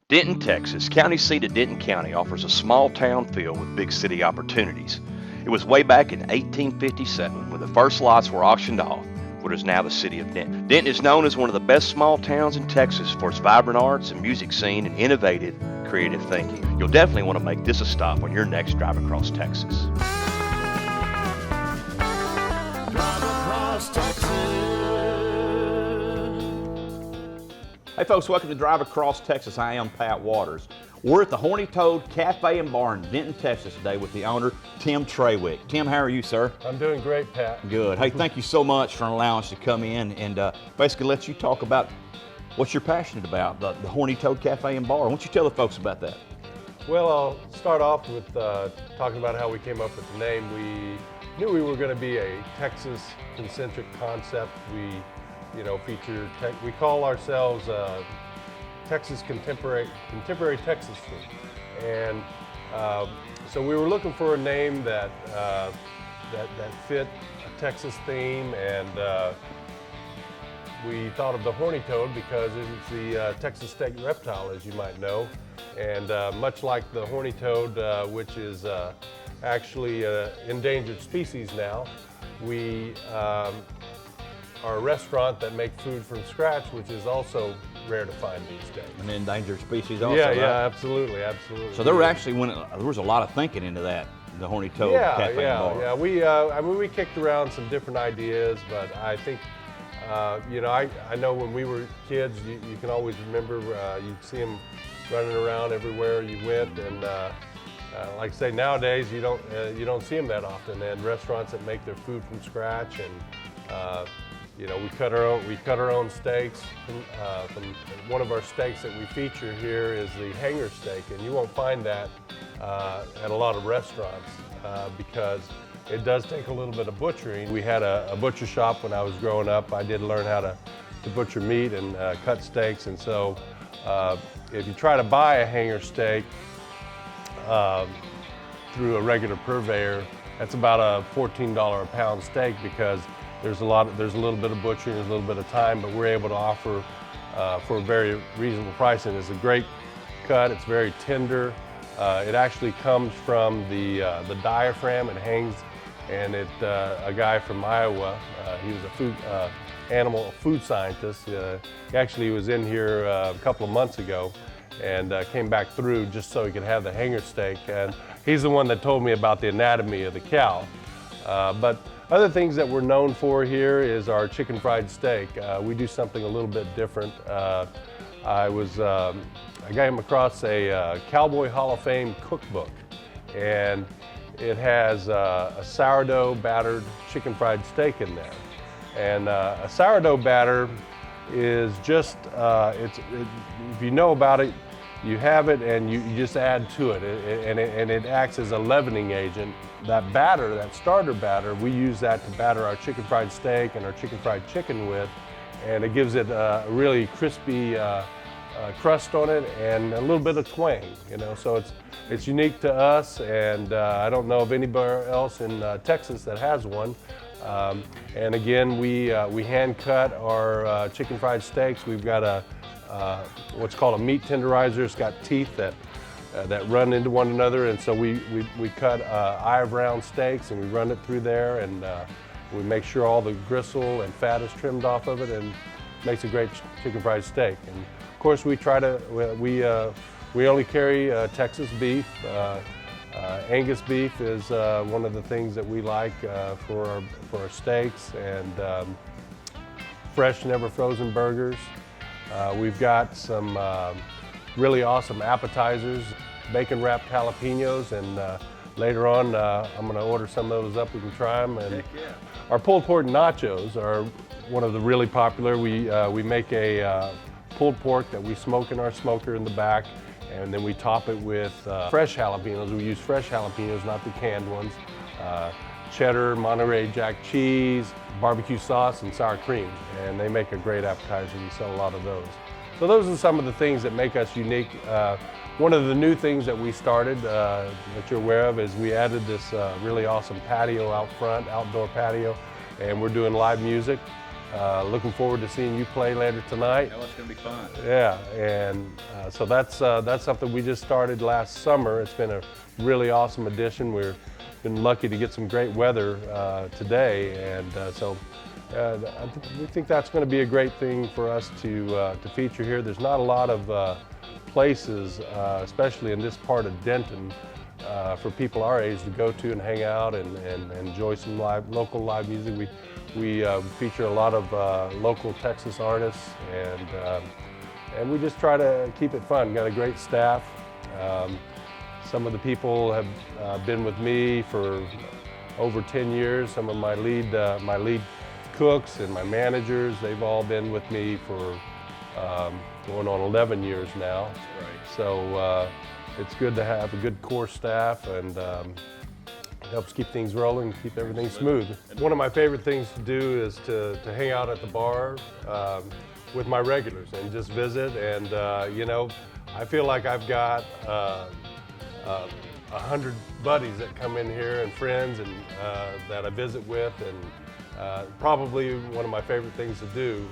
Denton, Texas, county seat of Denton County, offers a small town feel with big city opportunities. It was way back in 1857 when the first lots were auctioned off what is now the city of Denton. Denton is known as one of the best small towns in Texas for its vibrant arts and music scene and innovative, creative thinking. You'll definitely want to make this a stop on your next drive across Texas. Drive across Texas. Hey folks, welcome to Drive Across Texas. I am Pat Waters. We're at the Horny Cafe and Bar in Denton, Texas today with the owner, Tim Trawick. Tim, how are you, sir? I'm doing great, Pat. Good. Hey, thank you so much for allowing us to come in and basically let you talk about what you're passionate about, the Horny Cafe and Bar. Why don't you tell the folks about that? Well, I'll start off with talking about how we came up with the name. We knew we were going to be a Texas-concentric concept. We we call ourselves Texas contemporary Texas food, and so we were looking for a name that fit a Texas theme, and we thought of the horny toad because it's the Texas state reptile, as you might know, and much like the horny toad, which is actually an endangered species now, we are a restaurant that makes food from scratch, which is also rare to find these days. An endangered species also, Yeah, right? yeah, absolutely. So there was a lot of thinking into that, the Horny Cafe and Bar. Yeah. We kicked around some different ideas, but I think, I know when we were kids, you can always remember, you'd see them running around everywhere you went, and like I say, nowadays you don't see them that often. And restaurants that make their food from scratch, and we cut our own steaks. From one of our steaks that we feature here is the hanger steak, and you won't find that at a lot of restaurants because it does take a little bit of butchering. We had a butcher shop when I was growing up. I did learn how to butcher meat and cut steaks, and so if you try to buy a hanger steak through a regular purveyor, that's about a $14 a pound steak because there's a little bit of butchering, there's a little bit of time, but we're able to offer for a very reasonable price, and it's a great cut. It's very tender. It actually comes from the diaphragm. It hangs, and a guy from Iowa. He was a animal food scientist. He actually was in here a couple of months ago, and came back through just so he could have the hanger steak. And he's the one that told me about the anatomy of the cow. But other things that we're known for here is our chicken fried steak. We do something a little bit different. I came across a Cowboy Hall of Fame cookbook, and it has a sourdough battered chicken fried steak in there. And a sourdough batter is just, if you know about it, you have it and you just add to it, and it acts as a leavening agent. That batter, that starter batter, we use that to batter our chicken fried steak and our chicken fried chicken with, and it gives it a really crispy crust on it and a little bit of twang, so it's unique to us, and I don't know of anybody else in Texas that has one. And again, we hand cut our chicken fried steaks. We've got what's called a meat tenderizer. It's got teeth that run into one another, and so we cut eye of round steaks, and we run it through there, and we make sure all the gristle and fat is trimmed off of it, and makes a great chicken fried steak. And of course, we only carry Texas beef. Angus beef is one of the things that we like for our steaks, and fresh, never frozen burgers. We've got some really awesome appetizers, bacon wrapped jalapenos, and later on I'm going to order some of those up. We can try them. And our pulled pork nachos are one of the really popular. We make a pulled pork that we smoke in our smoker in the back, and then we top it with fresh jalapenos. We use fresh jalapenos, not the canned ones. Cheddar, Monterey Jack cheese, barbecue sauce, and sour cream, and they make a great appetizer. We sell a lot of those. So those are some of the things that make us unique. One of the new things that we started that you're aware of is we added this really awesome patio out front, outdoor patio, and we're doing live music. Looking forward to seeing you play later tonight. Oh, it's going to be fun. Yeah, and so that's something we just started last summer. It's been a really awesome addition. We've been lucky to get some great weather today, and we think that's going to be a great thing for us to feature here. There's not a lot of places, especially in this part of Denton, for people our age to go to and hang out and enjoy some local live music. We feature a lot of local Texas artists, and we just try to keep it fun. Got a great staff. Some of the people have been with me for over 10 years. Some of my lead cooks and my managers, they've all been with me for going on 11 years now. That's great. So it's good to have a good core staff, and it helps keep things rolling, keep everything smooth. One of my favorite things to do is to hang out at the bar with my regulars and just visit. And I feel like I've got 100 buddies that come in here and friends and that I visit with, and probably one of my favorite things to do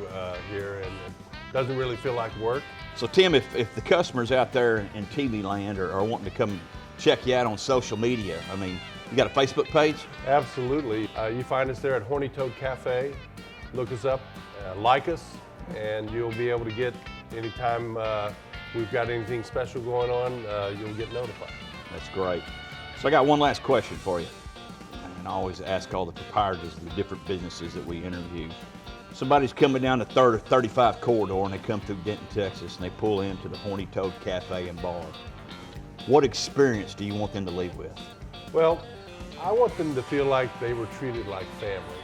here, and it doesn't really feel like work. So Tim, if the customers out there in TV land are wanting to come check you out on social media, I mean, you got a Facebook page? Absolutely. You find us there at Horny Cafe. Look us up, like us, and you'll be able to get anytime we've got anything special going on, you'll get notified. That's great. So I got one last question for you. And I always ask all the proprietors of the different businesses that we interview. Somebody's coming down the 35 corridor and they come through Denton, Texas, and they pull into the Horny Toad Cafe and Bar. What experience do you want them to leave with? Well, I want them to feel like they were treated like family.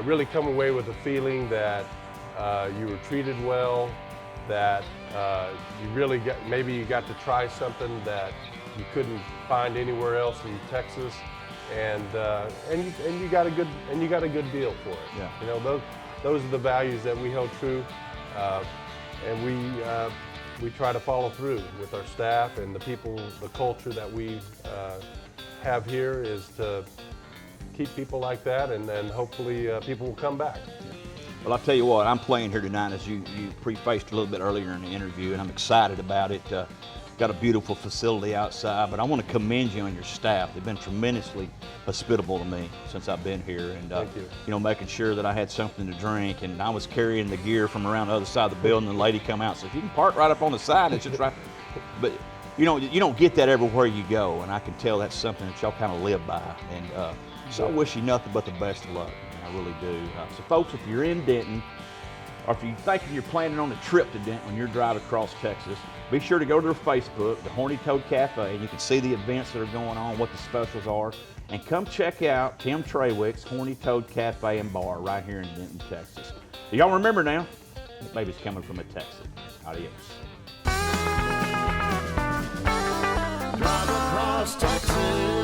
Really come away with a feeling that you were treated well, that you really maybe you got to try something that you couldn't find anywhere else in Texas, and you got a good deal for it. Yeah. Those are the values that we held true, and we try to follow through with our staff and the people. The culture that we have here is to keep people like that, and then hopefully people will come back. Well, I'll tell you what, I'm playing here tonight, as you prefaced a little bit earlier in the interview, and I'm excited about it. Got a beautiful facility outside, but I want to commend you and your staff. They've been tremendously hospitable to me since I've been here, and Thank you. Making sure that I had something to drink, and I was carrying the gear from around the other side of the building, and the lady come out and said, "You can park right up on the side, it's just right." But you don't get that everywhere you go, and I can tell that's something that y'all kind of live by, and so I wish you nothing but the best of luck. I really do. So folks, if you're in Denton, or if you're thinking you're planning on a trip to Denton when you're driving across Texas, be sure to go to their Facebook, the Horny Toad Cafe, and you can see the events that are going on, what the specials are, and come check out Tim Trawick's Horny Toad Cafe and Bar right here in Denton, Texas. Do y'all remember now? Maybe it's coming from a Texan. Adios. Drive across Texas.